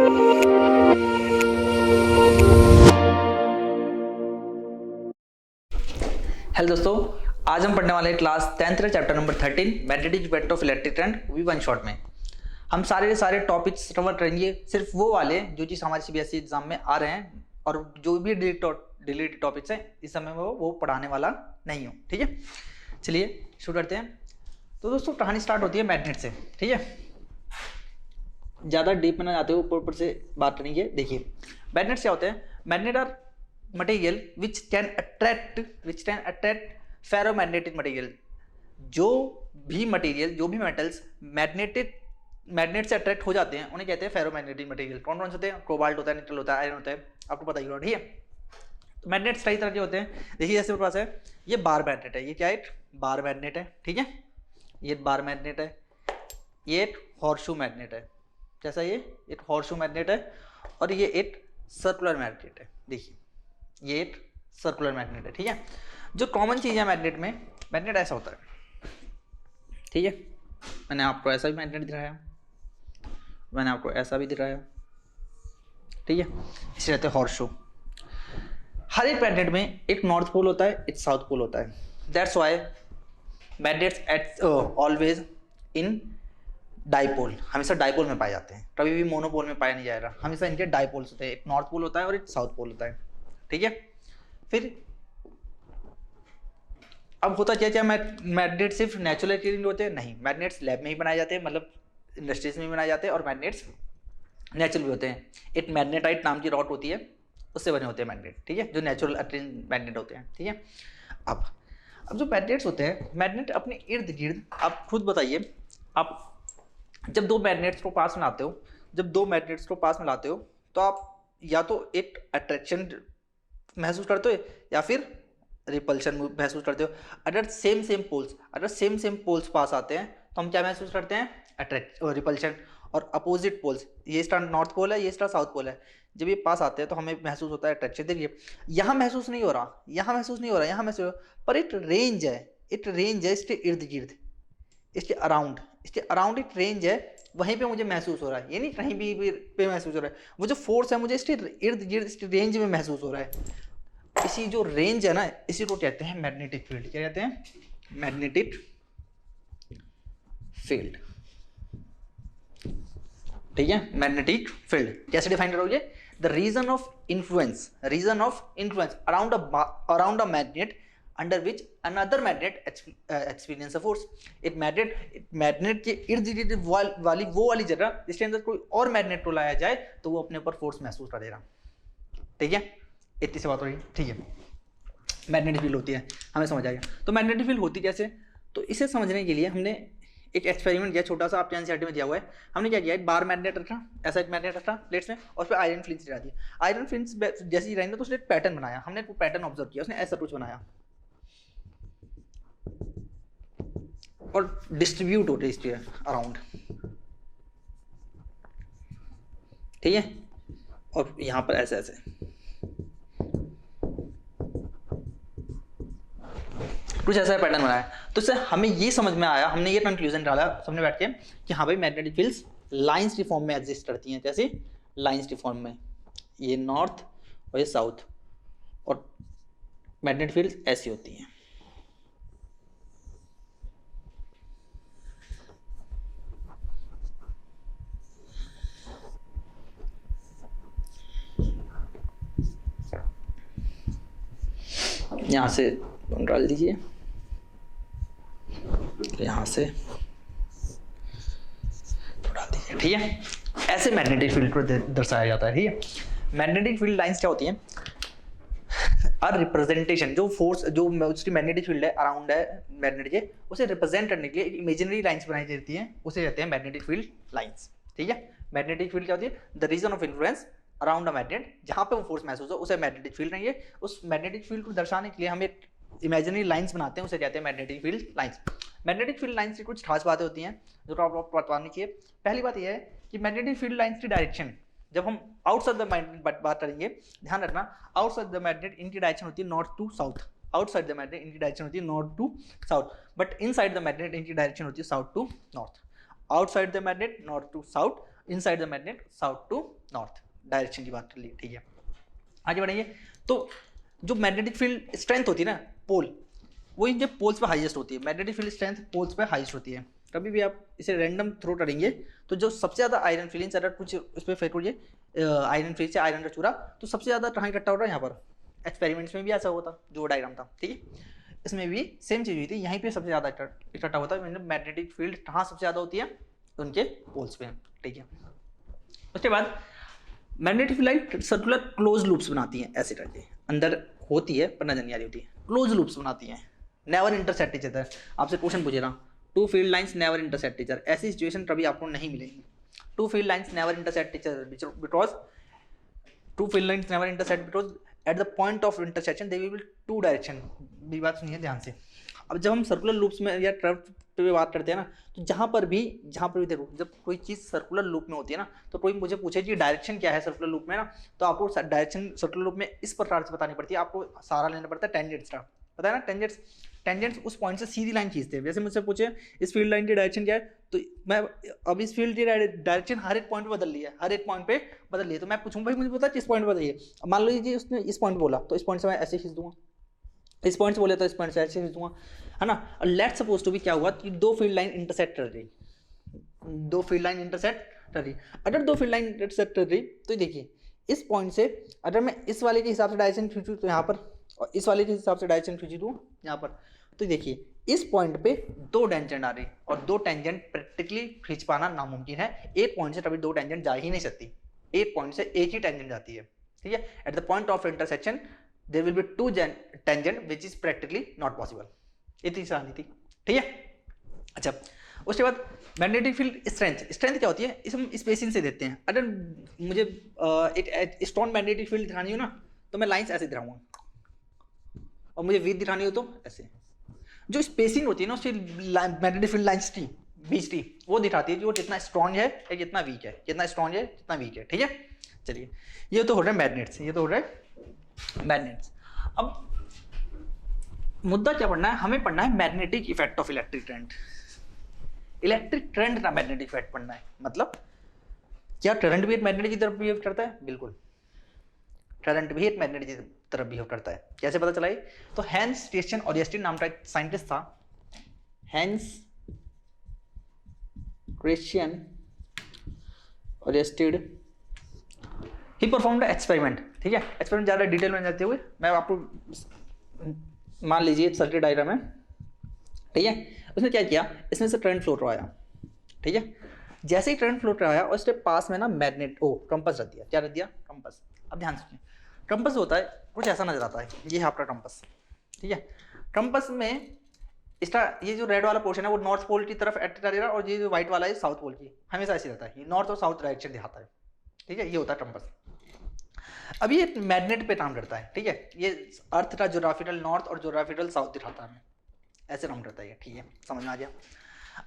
Hello दोस्तों, आज हम पढ़ने वाले हैं class 10th chapter number 13 magnetic effect of electric current V1 short में। हम सारे के सारे टॉपिक्स कवर करेंगे, सिर्फ वो वाले जो चीज़ हमारे CBSE एग्जाम में आ रहे हैं, और जो भी डिलीटेड टॉपिक्स हैं इस समय वो पढ़ाने वाला नहीं हूँ। ठीक है, चलिए शुरू करते हैं। तो दोस्तों कहानी स्टार्ट होती है मैग्नेट से। ठीक है, ज़्यादा डीप में ना जाते हुए ऊपर से बात करेंगे। देखिए मैग्नेट क्या होते हैं। Magnet are material which can attract ferromagnetic material। जो भी मेटल्स मैग्नेट से अट्रैक्ट हो जाते हैं उन्हें कहते हैं फेरोमैग्नेटिक मटेरियल। कौन कौन से होते हैं? कोबाल्ट होता है, निकल होता है, आयरन होता है, आपको पता ही होगा। ठीक है, तो मैग्नेट्स कई तरह के होते हैं। देखिए जैसे मेरे पास है ये बार मैग्नेट है। ये क्या है? एक बार मैग्नेट है। ठीक है, ये बार मैग्नेट है। ये एक हॉर्सशू मैग्नेट है। जैसा ये एक हॉर्सशू मैग्नेट है, और ये एक सर्कुलर मैग्नेट है। देखिए ये एक सर्कुलर मैग्नेट है। ठीक है, जो कॉमन चीज़ है मैग्नेट में, मैग्नेट ऐसा होता है। ठीक है, मैंने आपको ऐसा भी मैग्नेट दिखाया, मैंने आपको ऐसा भी दिखाया। ठीक है, इसे कहते हैं हॉर्सशू। हर एक मैग्नेट में एक नॉर्थ पोल होता है, एक साउथ पोल होता है। That's why magnets eight always in dipole, हमेशा डाइपोल में पाए जाते हैं, कभी भी मोनोपोल में पाया नहीं जाएगा। हमेशा इनके डाइपोल्स होते हैं, एक नॉर्थ पोल होता है और एक साउथ पोल होता है। ठीक है, फिर अब होता क्या मैग्नेट सिर्फ नेचुरल क्लीनिंग होते हैं? नहीं, मैग्नेट्स लैब में ही बनाए जाते हैं, मतलब इंडस्ट्रीज में भी बनाए जाते हैं, और मैग्नेट्स नेचुरल भी होते हैं। एक मैग्नेटाइट नाम की रॉड होती है, उससे बने होते हैं मैग्नेट। ठीक है, जो नेचुरल मैग्नेट होते हैं। ठीक है, अब जो मैग्नेट्स होते हैं, मैग्नेट अपने इर्द गिर्द, आप खुद बताइए, आप जब दो मैग्नेट्स को पास में लाते हो, तो आप या तो एक अट्रैक्शन महसूस करते हो या फिर रिपल्शन महसूस करते हो। अगर सेम पोल्स पास आते हैं तो हम क्या महसूस करते हैं? अट्रैक्ट और रिपल्शन। और अपोजिट पोल्स, ये इसका नॉर्थ पोल है, ये इसका साउथ पोल है, जब ये पास आते हैं तो हमें महसूस होता है अट्रैक्शन। देखिए यहाँ महसूस नहीं हो रहा, पर एक रेंज है इसके इर्द गिर्द, इसके अराउंड एक रेंज है, वहीं पे मुझे महसूस हो रहा है। ये नहीं कहीं भी पे महसूस हो रहा है, वो जो फोर्स है मुझे इसके इर्द गिर्द इसके रेंज में महसूस हो रहा है। इसी जो रेंज है ना, इसी को कहते हैं मैग्नेटिक फील्ड। क्या कहते हैं? Magnetic field. ठीक है, मैग्नेटिक फील्ड कैसे डिफाइन करोगे? The region of influence around a magnet under which another magnet experience a force. एक मैग्नेट के इर्द गिर्द वाली जगह जिसके अंदर कोई और मैग्नेट को लाया जाए तो वो अपने ऊपर फोर्स महसूस कर देगा। ठीक है, इतनी सी बात हो रही। ठीक है, मैग्नेटिक फील्ड होती है, हमें समझ आ गया। तो मैग्नेटिक फील्ड होती कैसे? तो इसे समझने के लिए हमने एक एक्सपेरिमेंट किया, छोटा सा, आपके एनसीईआरटी में दिया हुआ है। हमने क्या किया, एक बार मैग्नेट रखा, ऐसा एक मैग्नेट रखा प्लेट्स में, और उस पर आयरन फिल्म्स गिरा दी। आयरन फिल्म्स जैसे ही रहेंगे तो उसने एक पैटर्न बनाया, हमने वो पैटर्न ऑब्जर्व किया, उसने ऐसा कुछ बनाया और डिस्ट्रीब्यूट होते इसके अराउंड। ठीक है, और यहाँ पर ऐसे कुछ ऐसा पैटर्न बनाया। तो इससे हमें ये समझ में आया, हमने ये कंक्लूजन डाला सबने बैठ के कि हाँ भाई मैग्नेटिक फील्ड्स लाइंस की फॉर्म में एग्जिस्ट करती हैं। जैसे लाइंस की फॉर्म में, ये नॉर्थ और ये साउथ, और मैग्नेटिक फील्ड्स ऐसी होती हैं। यहाँ से डाल दीजिए, यहाँ से डाल दीजिए। ठीक है, ऐसे मैग्नेटिक फील्ड को दर्शाया जाता है। ठीक है, मैग्नेटिक फील्ड लाइंस क्या होती हैं? और रिप्रेजेंटेशन, जो फोर्स, जो उसकी मैग्नेटिक फील्ड है अराउंड है मैग्नेट के, उसे रिप्रेजेंट करने के लिए इमेजिनरी लाइंस बनाई जाती हैं, उसे कहते हैं मैग्नेटिक फील्ड लाइंस। ठीक है, मैग्नेटिक फील्ड क्या होती है? The region of influence around a magnet, जहाँ पे वो फोर्स महसूस हो उसे मैग्नेटिक फील्ड नहीं है। उस मैग्नेटिक फील्ड को दर्शाने के लिए हम एक इमेजिनरी लाइंस बनाते हैं, उसे कहते हैं magnetic field lines. Magnetic field lines की कुछ खास बातें होती हैं जो आपको बतानी चाहिए। पहली बात यह है कि मैग्नेटिक फील्ड लाइंस की डायरेक्शन, जब हम आउटसाइड द मैग्नेट बात करेंगे, ध्यान रखना, आउटसाइड द मैग्नेट इनकी डायरेक्शन होती है north to south. Outside the magnet इनकी डायरेक्शन होती है north to south, but inside the magnet इनकी डायरेक्शन होती है south to north. Outside the magnet north to south, inside the magnet south to north direction की बात कर ली, ठीक है। आगे बढ़ेंगे। तो जो मैग्नेटिक फील्ड स्ट्रेंथ होती है ना पोल, वो इन जब पोल्स पे हाईएस्ट होती है, मैग्नेटिक फील्ड स्ट्रेंथ पोल्स पे हाईएस्ट होती है। कभी भी आप इसे रैंडम थ्रो करेंगे तो जो सबसे ज़्यादा आयरन फीलिंग्स, अगर कुछ उस पर फेंक लीजिए आयरन फील्ड से आयरन का चूरा, तो सबसे ज़्यादा कहाँ इकट्ठा हो रहा है, यहाँ पर। एक्सपेरिमेंट्स में भी ऐसा होता, जो डायग्राम था, ठीक है, इसमें भी सेम चीज़ हुई थी, यहीं पे सबसे ज़्यादा इकट्ठा होता है। मतलब मैग्नेटिक फील्ड कहाँ सबसे ज़्यादा होती है, उनके पोल्स पे, ठीक है। उसके बाद magnetic field circular close loops बनाती हैं, ऐसे करके अंदर होती है पर नजर नहीं आ रही होती है, क्लोज लूप्स बनाती हैं, नेवर इंटरसेक्ट ईच अदर। आपसे क्वेश्चन पूछे ना, two field lines never intersect each other, ऐसी सिचुएशन कभी आपको नहीं मिलेगी। Two field lines never intersect each other because two field lines never intersect because at the point of intersection they will be two direction. मेरी बात सुनिए ध्यान से। अब जब हम सर्कुलर लूप्स में या कर्व पे बात करते हैं ना, तो जहाँ पर भी देखो, जब कोई चीज़ सर्कुलर लूप में होती है ना, तो कोई मुझे पूछे कि डायरेक्शन क्या है सर्कुलर लूप में ना, तो आपको डायरेक्शन सर्कुलर लूप में इस प्रकार से बतानी पड़ती है। आपको सारा लेना पड़ता है टेंजेंट्स का, पता है ना, टेंजेंट्स उस पॉइंट से सीधी लाइन खींचते हैं। जैसे मुझसे पूछे इस फील्ड लाइन की डायरेक्शन क्या है, तो मैं अब इस फील्ड की डायरेक्शन हर एक पॉइंट पे बदल लिया है, हर एक पॉइंट पे बदल लिया, तो मैं पूछूंगा भाई मुझे पता है किस पॉइंट पर बताइए। मान लीजिए उसने इस पॉइंट बोला, तो इस पॉइंट से मैं ऐसे खींच दूंगा, इस पॉइंट से बोले तो इस पॉइंट से ऐसे खींच दूंगा, है ना। लेट्स सपोज टू भी क्या हुआ कि दो फील्ड लाइन इंटरसेक्ट कर रही, दो फील्ड लाइन इंटरसेक्ट कर रही। अगर दो फील्ड लाइन इंटरसेक्ट कर रही, तो देखिए इस पॉइंट से अगर मैं इस वाले के हिसाब से डायरेक्शन खींचूँ तो यहाँ पर, और इस वाले के हिसाब से डायरेक्शन खींची दूँ यहाँ पर, तो देखिए इस पॉइंट पे दो टेंजेंट आ रही, और दो टेंजेंट प्रैक्टिकली खींच पाना नामुमकिन है। एक पॉइंट से कभी दो टेंजेंट जा ही नहीं सकती, एक पॉइंट से एक ही टेंजेंट जाती है, ठीक है। At the point of intersection there will be two tangent which is practically not possible. इतनी सारी थी, ठीक है। अच्छा, उसके बाद मैग्नेटिक फील्ड स्ट्रेंथ क्या होती है, इसे हम स्पेसिंग से देते हैं। अगर मुझे एक स्ट्रॉन्ग मैग्नेटिक फील्ड दिखानी हो ना, तो मैं लाइंस ऐसे दिखाऊंगा, और मुझे वीक दिखानी हो तो ऐसे। जो स्पेसिंग होती है ना उसकी मैग्नेटिक फील्ड लाइंस की बीच की, वो दिखाती है कि वो कितना स्ट्रॉन्ग है या कितना वीक है, कितना स्ट्रॉन्ग है कितना वीक है, ठीक है। चलिए, ये तो हो रहा है मैग्नेट्स, ये तो हो रहा है मैग्नेट्स। अब मुद्दा क्या पढ़ना है, हमें पढ़ना है magnetic effect of electric current. Electric current का मैग्नेटिक इफेक्ट पढ़ना है, मतलब क्या करंट भी एक मैग्नेट की तरफ बिहेव करता है, बिल्कुल करंट भी एक मैग्नेट की तरफ बिहेव करता है। कैसे पता चला? तो हैंस क्रिश्चियन ओरिएस्टेड नाम का एक साइंटिस्ट था, Hans Christian Oersted, he performed experiment, ठीक है। एक्सपेरिमेंट ज़्यादा डिटेल में जाते हुए मैं आपको, मान लीजिए सर्किट डायग्राम है, ठीक है। उसने क्या किया, इसमें से करंट फ्लो करवाया, ठीक है। जैसे ही करंट फ्लो करवाया और उसके पास में ना मैग्नेट कंपास रख दिया। क्या रख दिया? कंपास। अब ध्यान सुनिए, कंपास होता है कुछ ऐसा नजर आता है, ये है आपका कंपास, ठीक है। कंपास में इसका ये जो रेड वाला पोर्शन है वो नॉर्थ पोल की तरफ एक्ट करेगा, और ये जो व्हाइट वाला है साउथ पोल की, हमेशा ऐसे रहता है, ये नॉर्थ और साउथ डायरेक्शन दिखाता है, ठीक है। ये होता है कंपास। अब ये मैग्नेट पे काम करता है, ठीक है। ये अर्थ का ज्योग्राफिकल नॉर्थ और ज्योग्राफिकल साउथ दिखाता है, ऐसे काम करता है, ठीक है, समझ में आ गया।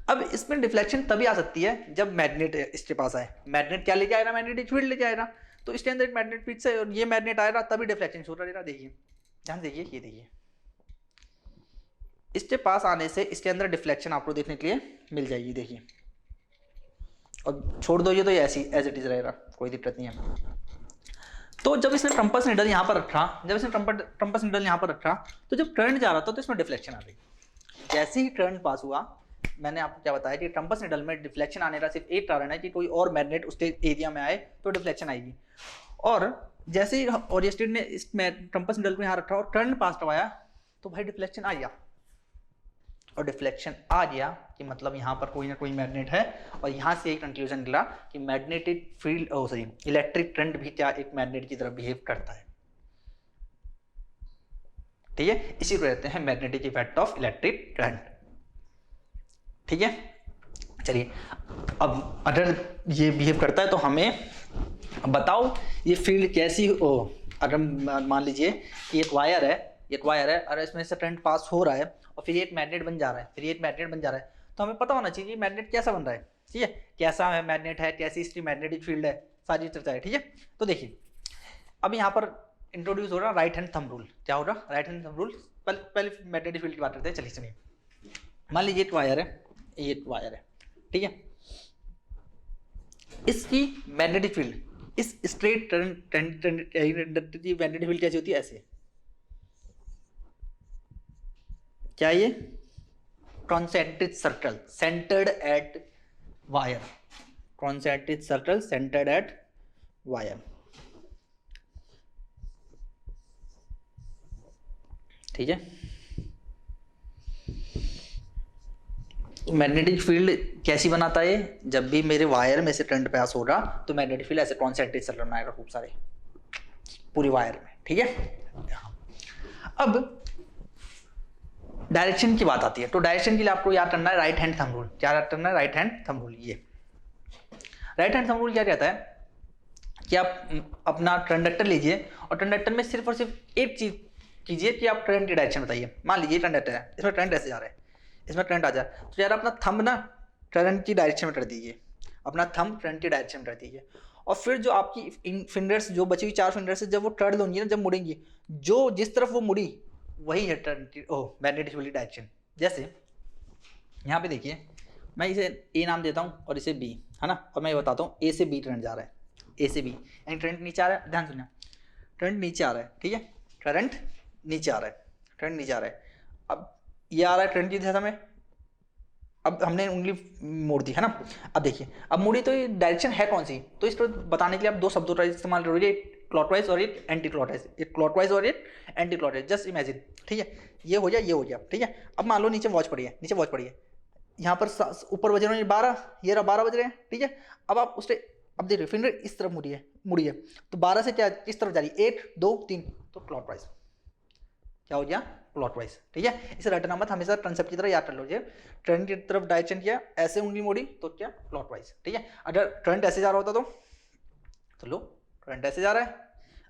अब इसमें डिफ्लेक्शन तभी आ सकती है जब मैग्नेट इसके पास आए। मैग्नेट क्या लेके आएगा? मैग्नेटिक फील्ड लेके आएगा, तो इसके अंदर एक मैग्नेट फील्ड से और ये मैग्नेट आएगा, तभी डिफ्लेक्शन शुरू रहेगा। देखिए ध्यान देखिए, ये देखिए, इसके पास आने से इसके अंदर डिफ्लेक्शन आपको देखने के लिए मिल जाएगी, देखिए। और छोड़ दो ये तो ऐसी एज इट इज रहेगा, कोई दिक्कत नहीं है। तो जब इसने कंपास नीडल यहाँ पर रखा, जब इसने कंपास नीडल यहाँ पर रखा, तो जब करंट जा रहा था तो इसमें डिफ्लेक्शन आ गई। जैसे ही करंट पास हुआ, मैंने आपको क्या बताया कि कंपास नीडल में डिफ्लेक्शन आने का सिर्फ एक कारण है कि कोई और मैग्नेट उसके एरिया में आए तो डिफ्लेक्शन आएगी। और जैसे ही ओरिएस्टेड ने इस कंपास नीडल को यहाँ रखा और करंट पास करवाया, तो भाई डिफ्लेक्शन आ गया। और डिफ्लेक्शन आ गया कि मतलब यहाँ पर कोई ना कोई मैग्नेट है, और यहाँ से एक कंक्लूजन निकला कि मैग्नेटिक फील्ड इलेक्ट्रिक करंट भी क्या एक मैग्नेट की तरह बिहेव करता है, ठीक है। इसी को कहते हैं magnetic effect of electric current, ठीक है। चलिए, अब अगर ये बिहेव करता है तो हमें बताओ ये फील्ड कैसी हो। अगर मान लीजिए कि एक वायर है, और इसमें से करंट पास हो रहा है और फिर ये एक मैग्नेट बन जा रहा है, तो हमें पता होना चाहिए मैग्नेट कैसा बन रहा है, ठीक है। कैसा है मैग्नेट है, कैसी इसकी मैग्नेटिक फील्ड है, सारी चर्चा है, ठीक है। तो देखिए, अब यहाँ पर इंट्रोड्यूस हो रहा राइट हैंड थंब रूल। क्या होगा? Right hand thumb rule. पहले मैग्नेटिक फील्ड की बात करते हैं। चलिए सुनिए, मान लीजिए एक वायर है, ठीक है। इसकी मैग्नेटिक फील्ड, इस स्ट्रेट कंडक्टर की मैग्नेटिक फील्ड कैसी होती है? ऐसे। क्या ये? Concentric circle centred at wire, concentric circle centred at wire. ठीक है, मैग्नेटिक फील्ड कैसी बनाता है? जब भी मेरे वायर में से करंट पास होगा तो मैग्नेटिक फील्ड ऐसे कॉन्सेंट्रिक सर्कल बनाएगा खूब सारे पूरी वायर में। ठीक है, अब डायरेक्शन की बात आती है, तो डायरेक्शन के लिए आपको याद करना है राइट हैंड थंब रूल। क्या याद करना है? Right hand thumb rule. ये राइट हैंड थंब रूल क्या कहता है कि आप अपना कंडक्टर लीजिए और कंडक्टर में सिर्फ और सिर्फ एक चीज कीजिए कि आप करंट की डायरेक्शन बताइए। मान लीजिए कंडक्टर है, इसमें करंट ऐसे जा रहा है, इसमें करंट आ जाए, तो यार अपना थंब ना करंट की डायरेक्शन में कर दीजिए, अपना थंब करंट की डायरेक्शन में कर दीजिए। और फिर जो आपकी फिंगर्स, जो बची हुई 4 फिंगर्स जब वो टर्न होंगी ना, जब मुड़ेंगी, जो जिस तरफ वो मुड़ी वही है मैग्नेटिक फील्ड की डायरेक्शन। जैसे यहाँ पे देखिए, मैं इसे ए नाम देता हूँ और इसे बी, है ना, और मैं ये बताता हूँ ए से बी करंट जा रहा है, ए से बी, यानी करंट नीचे आ रहा है। ध्यान सुनना, करंट नीचे आ रहा है। ठीक है, करंट नीचे आ रहा है, करंट नीचे आ रहा है। अब ये आ रहा है करंट की दिशा में, अब हमने उंगली मोड़ दी, है ना। अब देखिए, अब मोड़ी तो ये डायरेक्शन है कौन सी? तो इसको बताने के लिए आप 2 शब्दों का इस्तेमाल करोगे, क्लॉकवाइज और एक एंटी क्लॉकवाइज, एक क्लॉकवाइज और एक एंटी क्लॉकवाइज। जस्ट इमेजिन, ठीक है, ये हो गया, ये हो गया। ठीक है, अब मान लो नीचे वॉच पड़ी है, नीचे वॉच पड़ी है, यहाँ पर ऊपर बज रहे हैं 12, ये रहा 12 बज रहे हैं। ठीक है, अब आप उससे अब देख रहे हो फिंगर इस तरफ मुड़ी है, तो 12 से क्या किस तरफ जा रही है? 1 2 3, तो क्लॉकवाइज। क्या हो गया? क्लॉकवाइज। ठीक है, इसे रटना मत, हमेशा कंसेप्ट की तरह याद कर लीजिए। करंट की तरफ डायरेक्शन किया, ऐसे उंगली मोड़ी तो क्या? क्लॉकवाइज। ठीक है, अगर करंट ऐसे जा रहा होता तो लो करंट ऐसे जा रहा है,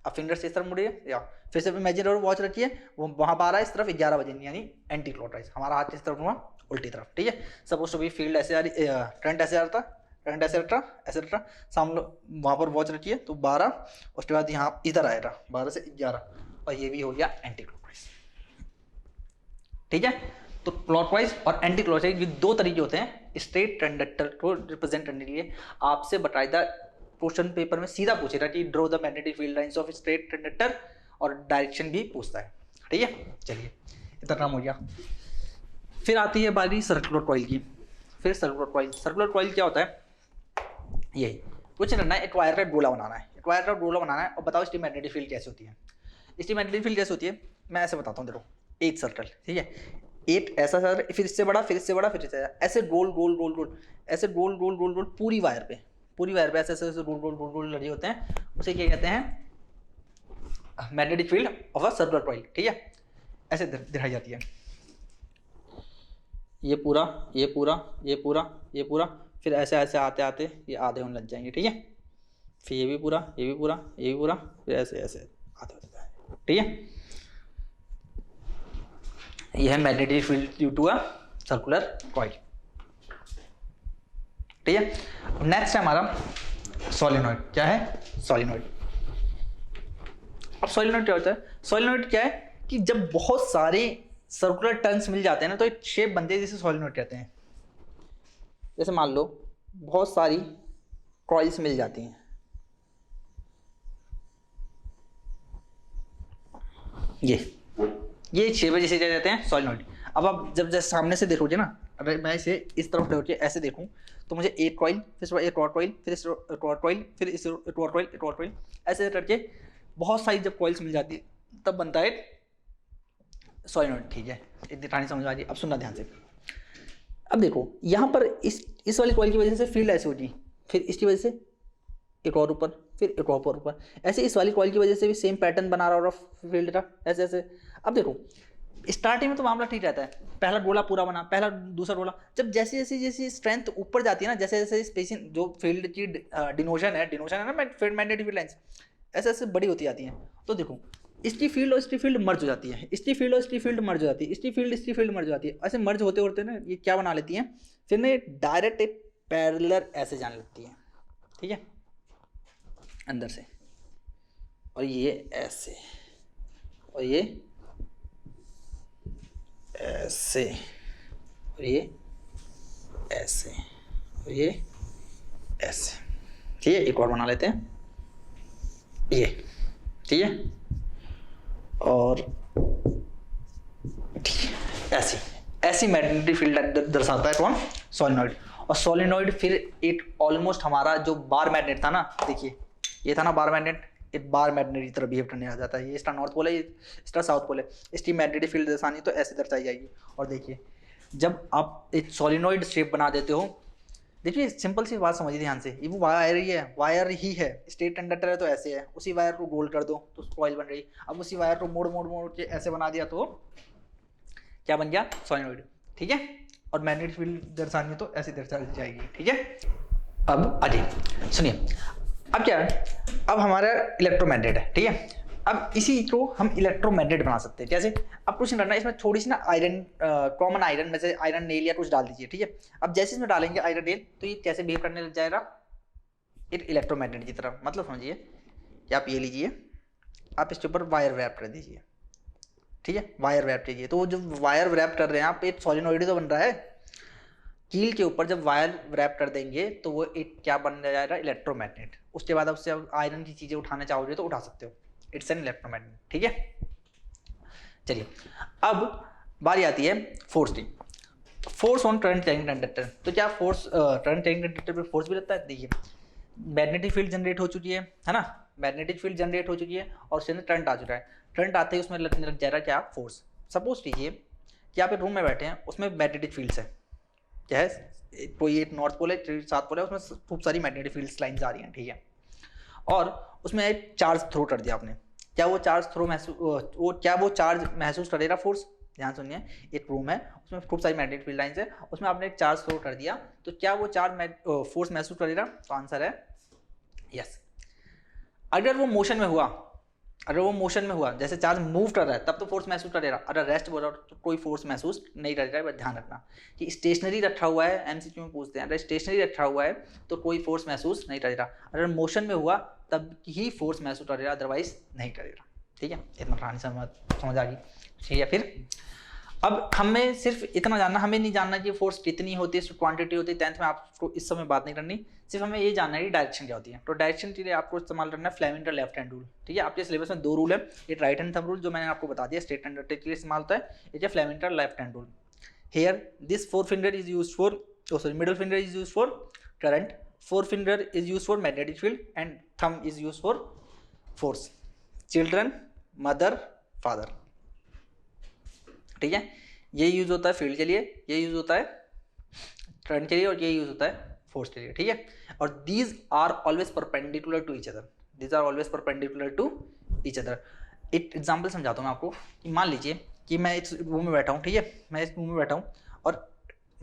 अब फिंगर से इस तरफ मुड़िए, या फिर से इमेजिन वॉच रखिए, वो वहाँ 12 इस तरफ 11 बजे, यानी एंटी क्लॉकवाइज, हमारा हाथ इस तरफ हुआ उल्टी तरफ। ठीक है, सपोज टू बी फील्ड ऐसे आ रही, करंट ऐसे आ रहा था, करंट ऐसे रट रहा, ऐसे रट रहा, सामने वहाँ पर वॉच रखिए तो 12, उसके बाद यहाँ इधर आएगा 12 से 11, और ये भी हो गया एंटी क्लॉकवाइज। ठीक है, तो क्लॉकवाइज और एंटी क्लॉकवाइज ये 2 तरीके होते हैं स्ट्रेट कंडक्टर को रिप्रेजेंट करने के लिए। आपसे बाकायदा क्वेश्चन पेपर में सीधा पूछेगा कि draw the magnetic field lines of straight conductor, और डायरेक्शन भी पूछता है। ठीक है, चलिए इतना काम हो गया। फिर आती है बारी सर्कुलर कॉइल की। फिर सर्कुलर कॉइल क्या होता है? यही कुछ करना है, एक वायर का गोला बनाना है, एक वायर का गोला बनाना है, और बताओ इसकी मैग्नेटिक फील्ड कैसे होती है? इसकी मैग्नेटिक फील्ड कैसे होती है मैं ऐसे बताता हूँ। देखो, एक सर्कल, ठीक है, एक ऐसा सर्कल, फिर इससे बड़ा, फिर इससे बड़ा, फिर इससे ऐसे गोल गोल गोल गोल, ऐसे गोल गोल गोल गोल पूरी वायर पे ऐसे ऐसे गोल गोल गोल गोल लगे होते हैं, उसे क्या कहते हैं? Magnetic field of a circular coil. ठीक है, ऐसे दिखाई जाती है, ये पूरा, ये पूरा, ये पूरा, ये पूरा, फिर ऐसे ऐसे आते आते ये आधे होने लग जाएंगे। ठीक है, फिर ये भी पूरा, ये भी पूरा, ये भी पूरा, फिर ऐसे ऐसे आधे होते जाएंगे। ठीक है, यह है magnetic field due to a circular coil. ठीक है, नेक्स्ट है हमारा सोलेनॉइड। क्या है? सोलेनॉइड। अब सोलेनॉइड क्या होता है? सोलेनॉइड क्या है कि जब बहुत सारे सर्कुलर टर्न्स मिल जाते हैं ना, तो एक शेप बनती है जिसे सोलेनॉइड कहते हैं। जैसे मान लो बहुत सारी कॉइल्स मिल जाती हैं, ये शेप है जिसे क्या कहते हैं? सोलेनॉइड। अब आप जब जैसे सामने से देखोगे ना, अगर मैं इसे इस तरफ करके ऐसे देखूं तो मुझे एक कॉइल, फिर एक और कॉइल, फिर एक और कॉइल, फिर इस एक और कॉइल, एक और कॉइल, ऐसे करके बहुत सारी जब कॉइल्स मिल जाती है तब बनता है सोलेनॉइड। ठीक है, इतनी कहानी समझ आ रही है? अब सुनना ध्यान से। अब देखो यहाँ पर इस वाली कॉइल की वजह से फील्ड ऐसे होगी, फिर इसकी वजह से एक और ऊपर, फिर एक और ऊपर, ऐसे इस वाली कॉइल की वजह से भी सेम पैटर्न बना रहा होगा फील्ड का, ऐसे ऐसे। अब देखो स्टार्टिंग में तो मामला ठीक रहता है, पहला गोला पूरा बना, पहला दूसरा गोला, जब जैसे जैसे जैसे स्ट्रेंथ ऊपर जाती है ना, जैसे जैसे स्पेसिंग जो फील्ड की डिनोशन है ना मैग्नेटिक फील्ड लाइंस ऐसे ऐसे बड़ी होती जाती हैं, तो देखो इसकी फील्ड और इसकी फील्ड मर्ज हो जाती है, इसकी फील्ड और इसकी फील्ड मर्ज हो जाती है, इसकी फील्ड मर्ज हो जाती है। ऐसे मर्ज होते होते ना ये क्या बना लेती हैं, फिर ना डायरेक्ट एक पैरेलल ऐसे जाने लगती है। ठीक है, अंदर से, और ये ऐसे, और ये ऐसे, और ये ऐसे, और ये ऐसे। ठीक है, एक और बना लेते हैं ये, ठीक है, और ऐसी मैग्नेटिक फील्ड दर्शाता है कौन, सोलेनोइड। और सोलेनोइड फिर एक ऑलमोस्ट हमारा जो बार मैग्नेट था ना, देखिए ये था ना बार मैग्नेट, एक बार मैग्नेट की तरह बिहेव करने आ जाता है। ये इसका नॉर्थ पोल है, इसका साउथ पोल है, इसकी मैग्नेटिक फील्ड दर्शानी तो ऐसे दर्शाई जाएगी। और देखिए जब आप एक सोलेनोइड शेप बना देते हो, देखिए सिंपल सी बात समझिए ध्यान से, ये वो वायर ही है, वायर ही है, स्टेट कंडक्टर है तो ऐसे है, उसी वायर को गोल कर दो तो कॉइल बन रही। अब उसी वायर को मोड़ के ऐसे बना दिया तो क्या बन गया, सोलेनोइड, ठीक है। और मैग्नेटिक फील्ड दर्शानी तो ऐसे दर्शाई जाएगी, ठीक है। अब आगे सुनिए, अब क्या है, अब हमारा इलेक्ट्रोमैग्नेट है, ठीक है। अब इसी को हम इलेक्ट्रोमैग्नेट बना सकते हैं, कैसे, अब कुछ नहीं करना, इसमें थोड़ी सी ना आयरन, कॉमन आयरन में से आयरन नेल या कुछ डाल दीजिए, ठीक है। अब जैसे इसमें डालेंगे आयरन नेल तो ये कैसे बिहेव करने लग जाएगा, एक इलेक्ट्रोमैग्नेट की तरह। मतलब समझिए कि आप ये लीजिए, आप इसके ऊपर वायर रैप कर दीजिए, ठीक है, वायर रैप कीजिए, तो जो वायर रैप कर रहे हैं आप, एक सोलेनोइड तो बन रहा है, कील के ऊपर जब वायर रैप कर देंगे तो वो एक क्या बन जाएगा, इलेक्ट्रोमैग्नेट। उसके बाद उससे आप आयरन की चीज़ें उठाना चाहोगे तो उठा सकते हो, इट्स एन इलेक्ट्रोमैग्नेट, ठीक है। चलिए अब बारी आती है फोर्स की, force on current carrying conductor. तो क्या फोर्स करंट कैरिंग कंडक्टर पे फोर्स भी लगता है। देखिए मैग्नेटिक फील्ड जनरेट हो चुकी है ना, मैग्नेटिक फील्ड जनरेट हो चुकी है और उसके अंदर करंट आ चुका है, करंट आते ही उसमें लगने लग जाएगा क्या, फोर्स। सपोज कीजिए कि आप एक रूम में बैठे हैं, उसमें मैग्नेटिक फील्ड्स है, क्या है, कोई एक नॉर्थ पोल है, साउथ पोल है, उसमें खूब सारी मैग्नेटिक फील्ड्स लाइन्स आ रही हैं, ठीक है। और उसमें एक चार्ज थ्रो कर दिया आपने, क्या वो चार्ज थ्रो महसूस करेगा फोर्स। ध्यान सुनिए, एक रूम है उसमें खूब सारी मैग्नेटिक फील्ड लाइन्स है, उसमें आपने एक चार्ज थ्रो कर दिया तो क्या वो चार्ज फोर्स महसूस करेगा। तो आंसर है यस। अगर वो मोशन में हुआ, जैसे चार्ज मूव कर रहा है तब तो फोर्स महसूस करेगा, अगर रेस्ट हो रहा है तो कोई फोर्स महसूस नहीं करेगा। बस ध्यान रखना कि स्टेशनरी रखा हुआ है, एमसीक्यू में पूछते हैं, अगर स्टेशनरी रखा हुआ है तो कोई फोर्स महसूस नहीं करेगा, अगर मोशन में हुआ तब ही फोर्स महसूस करेगा, अदरवाइज नहीं करेगा, ठीक है। इतना कहानी समझ आ गई, ठीक है। फिर अब हमें सिर्फ इतना जानना, हमें नहीं जानना कि फोर्स कितनी होती है, क्वांटिटी होती है, 10th में आपको इस समय बात नहीं करनी, सिर्फ हमें ये जानना है कि डायरेक्शन क्या होती है। तो डायरेक्शन के लिए आपको इस्तेमाल करना है फ्लेमिंगर लेफ्ट हैंड रूल, ठीक है। आपके सिलेबस में 2 रूल है, एक राइट हैंड थंब रूल जो मैंने आपको बता दिया स्ट्रेट कंडक्टर के लिए इस्तेमाल होता है, एक है Fleming's left hand rule. Here this forefinger is used for, middle finger is used for current, forefinger is used for magnetic field and thumb is used for force, children, mother, father, ठीक है। ये use होता है field के लिए, ये use होता है करंट के लिए और ये यूज होता है फोर्स के लिए, ठीक है। और these are always perpendicular to each other, एक एग्जाम्पल समझाता हूँ मैं आपको कि मान लीजिए कि मैं इस रूम में बैठा हूँ, ठीक है, मैं इस रूम में बैठा हूँ और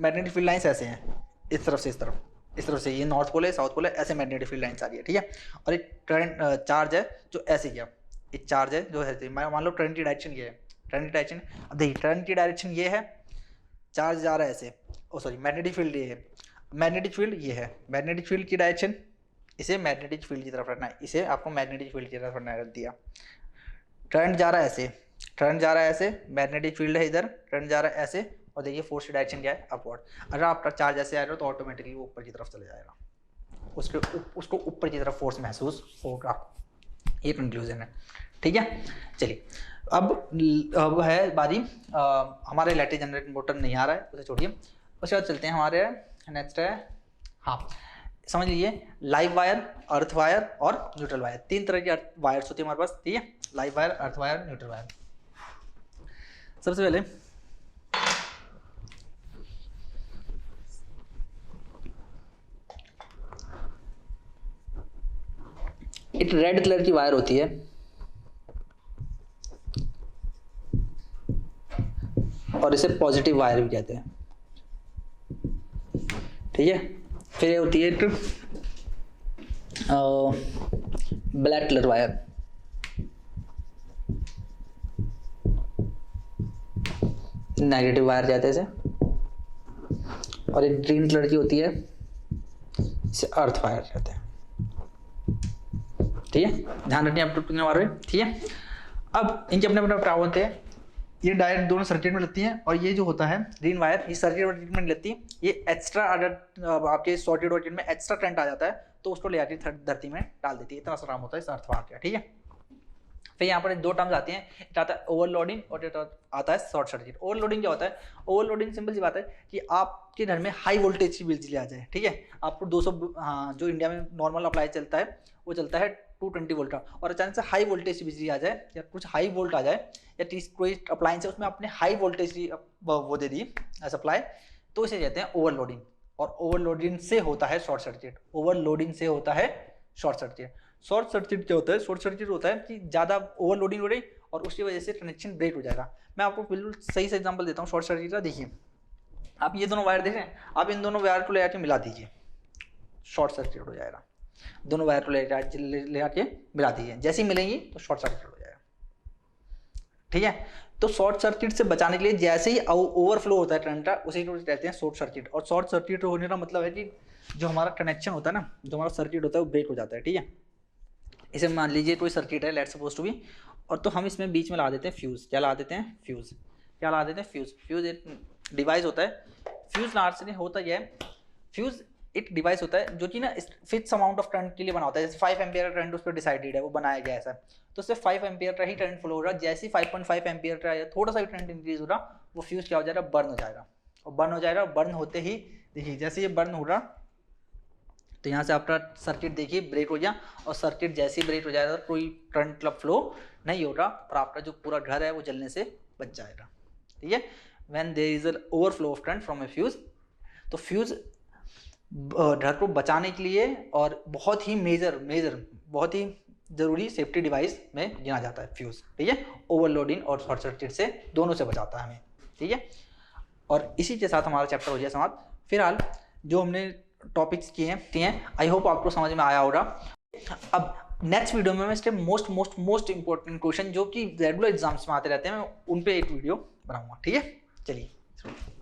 मैग्नेटिक फील्ड लाइन्स ऐसे हैं, इस तरफ से इस तरफ से, ये नॉर्थ पोल है, साउथ पोल है, ऐसे मैग्नेटिक फील्ड लाइन्स आ रही है, ठीक है। और एक करंट चार्ज है जो ऐसे गया, एक चार्ज है जो है, मान लो करंट की डायरेक्शन ये है, करंट की डायरेक्शन, अब देखिए करंट की डायरेक्शन ये है, चार्ज जा रहा है ऐसे, मैग्नेटिक फील्ड ये है, मैग्नेटिक फील्ड ये है, मैग्नेटिक फील्ड की डायरेक्शन, इसे मैग्नेटिक फील्ड की तरफ रखना है, इसे आपको मैग्नेटिक फील्ड की तरफ रख दिया। करंट जा रहा है ऐसे, मैग्नेटिक फील्ड है इधर, करंट जा रहा है ऐसे, और देखिए फोर्स की डायरेक्शन क्या है, अपवर्ड। अगर आपका चार्ज ऐसे आएगा तो ऑटोमेटिकली वो ऊपर की तरफ चले जाएगा, उसको ऊपर की तरफ फोर्स महसूस होगा, ये कंक्लूजन है, ठीक है। चलिए अब है बारी, हमारे इलेक्ट्रिक जनरेटर मोटर नहीं आ रहा है, उसे छोड़िए, उसके बाद चलते हैं हमारे नेक्स्ट है, हाँ समझ लीजिए, लाइव वायर, अर्थ वायर और न्यूट्रल वायर, 3 तरह की वायर्स होती है हमारे पास, ठीक है, live wire, earth wire, neutral wire. सबसे पहले एक रेड कलर की वायर होती है, और इसे पॉजिटिव वायर भी कहते हैं, ठीक है। फिर ये होती है एक black colour wire, negative wire कहते हैं इसे, और एक ग्रीन कलर की होती है, इसे अर्थ वायर कहते हैं, ठीक है। ध्यान रखिए आप वायर, ठीक है। अब इनके अपने अपने प्रभाव होते हैं, ये डायरेक्ट दोनों सर्किट में लगती हैं, और ये जो होता है ग्रीन वायर, ये सर्किट में लगती है, ये एक्स्ट्रा, अगर आपके शॉर्टेड सर्किट में एक्स्ट्रा करंट आ जाता है तो उसको ले आके धरती में डाल देती है। इतना सा काम होता है इस अर्थवाह का, ठीक है। फिर यहाँ पर दो टर्म्स आती हैं, एक आता है ओवरलोडिंग और एक आता है शॉर्ट सर्किट। ओवरलोडिंग क्या होता है? ओवरलोडिंग सिंपल सी बात है कि आपके घर में हाई वोल्टेज की बिजली आ जाए, ठीक है, आपको 200 जो इंडिया में नॉर्मल अप्लाई चलता है वो चलता है 220 वोल्ट का, और अचानक से हाई वोल्टेज की बिजली आ जाए या कुछ हाई वोल्ट आ जाए, या कोई अप्लायंस है उसमें आपने हाई वोल्टेज की वो दे दी सप्लाई, तो इसे कहते हैं ओवरलोडिंग। और ओवरलोडिंग से होता है शॉर्ट सर्किट। ओवरलोडिंग से होता है शॉर्ट सर्किट। शॉर्ट सर्किट क्या होता है? शॉर्ट सर्किट होता है कि ज़्यादा ओवरलोडिंग हो रही और उसकी वजह से कनेक्शन ब्रेक हो जाएगा। मैं आपको बिल्कुल सही से एग्जांपल देता हूँ शॉर्ट सर्किट का। देखिए, आप ये दोनों वायर देख रहे हैं, आप इन दोनों वायर को ले आके मिला दीजिए, शॉर्ट सर्किट हो जाएगा। दोनों वायर को ले आके मिला दीजिए, जैसे ही मिलेंगी तो शॉर्ट सर्किट हो जाएगा, ठीक है। तो शॉर्ट सर्किट से बचाने के लिए जैसे ही ओवरफ्लो होता है करंट का, उसी को कहते हैं शॉर्ट सर्किट। और शॉर्ट सर्किट होने का मतलब है कि जो हमारा कनेक्शन होता है ना, जो हमारा सर्किट होता है वो ब्रेक हो जाता है, ठीक है। इसे मान लीजिए कोई सर्किट है, लेट्स सपोज टू बी, और तो हम इसमें बीच में ला देते हैं फ्यूज़। क्या ला देते हैं? फ्यूज़। क्या ला देते हैं? फ्यूज़। फ्यूज़ एक डिवाइस होता है। फ्यूज़ लार्जली होता यह है, फ्यूज़ एक डिवाइस होता है जो कि ना फिक्स अमाउंट ऑफ करंट के लिए बना होता है। जैसे 5 एम्पियर का करंट उस पर डिसाइडेड है, वो बनाया गया ऐसा, तो उससे 5 एम्पियर का ही करंट फ्लो हो रहा है। जैसे ही 5.5 एम्पियर का या थोड़ा सा भी करंट इंक्रीज हो रहा, वो फ्यूज़ क्या हो जाएगा? बर्न हो जाएगा। और बर्न हो जाएगा, बर्न होते ही देखिए जैसे ये बर्न हो रहा, तो यहाँ से आपका सर्किट देखिए ब्रेक हो गया, और सर्किट जैसे ही ब्रेक हो जाएगा तो कोई करंट क्लब फ्लो नहीं होगा, और आपका जो पूरा घर है वो जलने से बच जाएगा, ठीक है। When there is an overflow of current from a fuse, तो फ्यूज घर को बचाने के लिए और बहुत ही मेजर बहुत ही जरूरी सेफ्टी डिवाइस में गिना जाता है फ्यूज, ठीक है। ओवरलोडिंग और शॉर्ट सर्किट से दोनों से बचाता है हमें, ठीक है। और इसी के साथ हमारा चैप्टर हो गया समाप्त। फिलहाल जो हमने टॉपिक्स किए हैं, आई होप आपको समझ में आया होगा। अब नेक्स्ट वीडियो में मैं इसके मोस्ट इंपॉर्टेंट क्वेश्चन जो कि रेगुलर एग्जाम्स में आते रहते हैं, मैं उन पे एक वीडियो बनाऊंगा, ठीक है। चलिए।